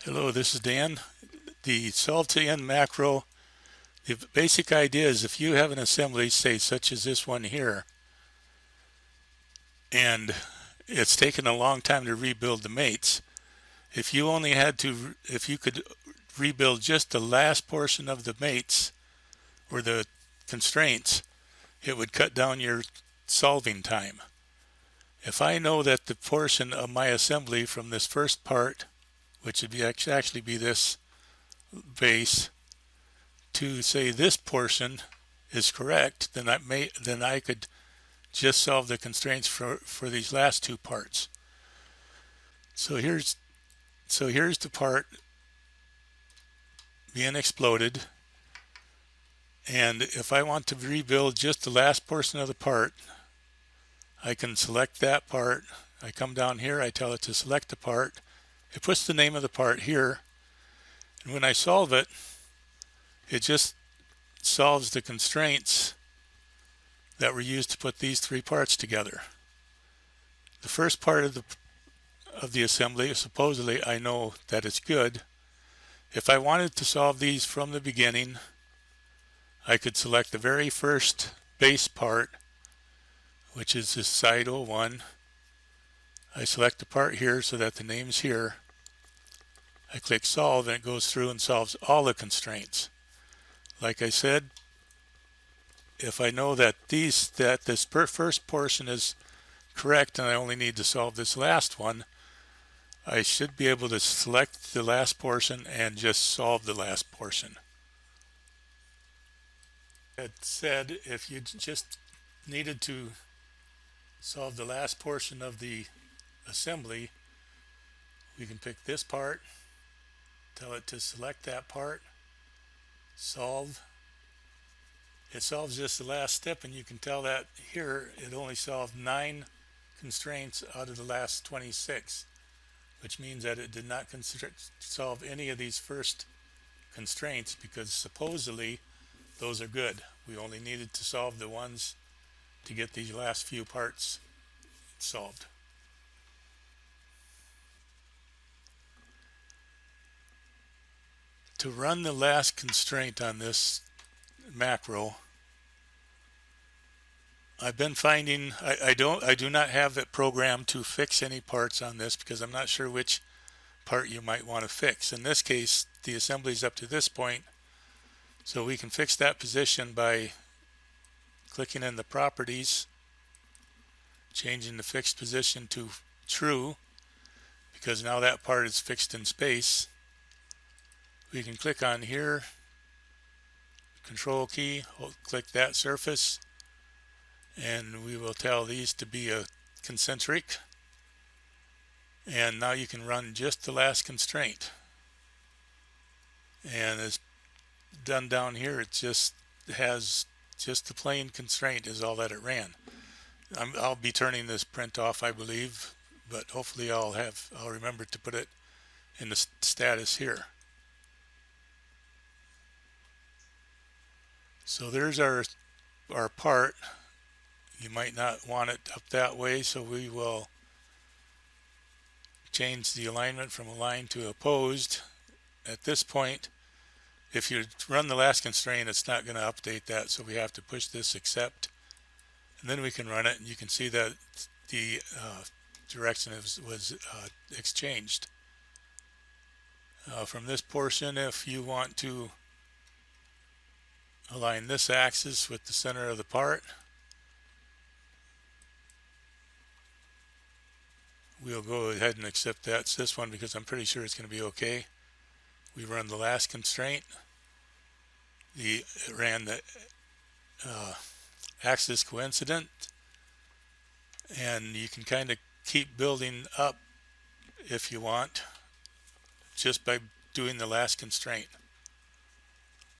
Hello, this is Dan. The solve to end macro, the basic idea is if you have an assembly, say such as this one here, and it's taken a long time to rebuild the mates, if you could rebuild just the last portion of the mates or the constraints, it would cut down your solving time. If I know that the portion of my assembly from this first part, which would actually be this base, to say this portion is correct, then I could just solve the constraints for these last two parts. So here's the part being exploded, and if I want to rebuild just the last portion of the part, I can select that part. I come down here, I tell it to select the part. It puts the name of the part here, and when I solve it, it just solves the constraints that were used to put these three parts together. The first part of the assembly, supposedly I know that it's good. If I wanted to solve these from the beginning, I could select the very first base part, which is this side 01. I select the part here so that the name's here. I click solve and it goes through and solves all the constraints. Like I said, if I know that this first portion is correct and I only need to solve this last one, I should be able to select the last portion and just solve the last portion. It said if you just needed to solve the last portion of the assembly, we can pick this part, tell it to select that part, solve. It solves just the last step, and you can tell that here it only solved 9 constraints out of the last 26, which means that it did not solve any of these first constraints because supposedly those are good. We only needed to solve the ones to get these last few parts solved. To run the last constraint on this macro, I've been finding I do not have it programmed to fix any parts on this because I'm not sure which part you might want to fix. In this case, the assembly is up to this point, so we can fix that position by clicking in the properties, changing the fixed position to true, because now that part is fixed in space. We can click on here, control key, click that surface, and we will tell these to be a concentric, and now you can run just the last constraint, and it's done down here. It just has just the plain constraint is all that it ran. I'll be turning this print off, I believe, but hopefully I'll remember to put it in the status here. So there's our part. You might not want it up that way, so we will change the alignment from aligned to opposed. At this point, if you run the last constraint, it's not going to update that, so we have to push this accept, and then we can run it, and you can see that the direction was exchanged. From this portion, if you want to align this axis with the center of the part, we'll go ahead and accept that's this one because I'm pretty sure it's going to be okay. We run the last constraint. It ran the axis coincident, and you can kind of keep building up if you want just by doing the last constraint.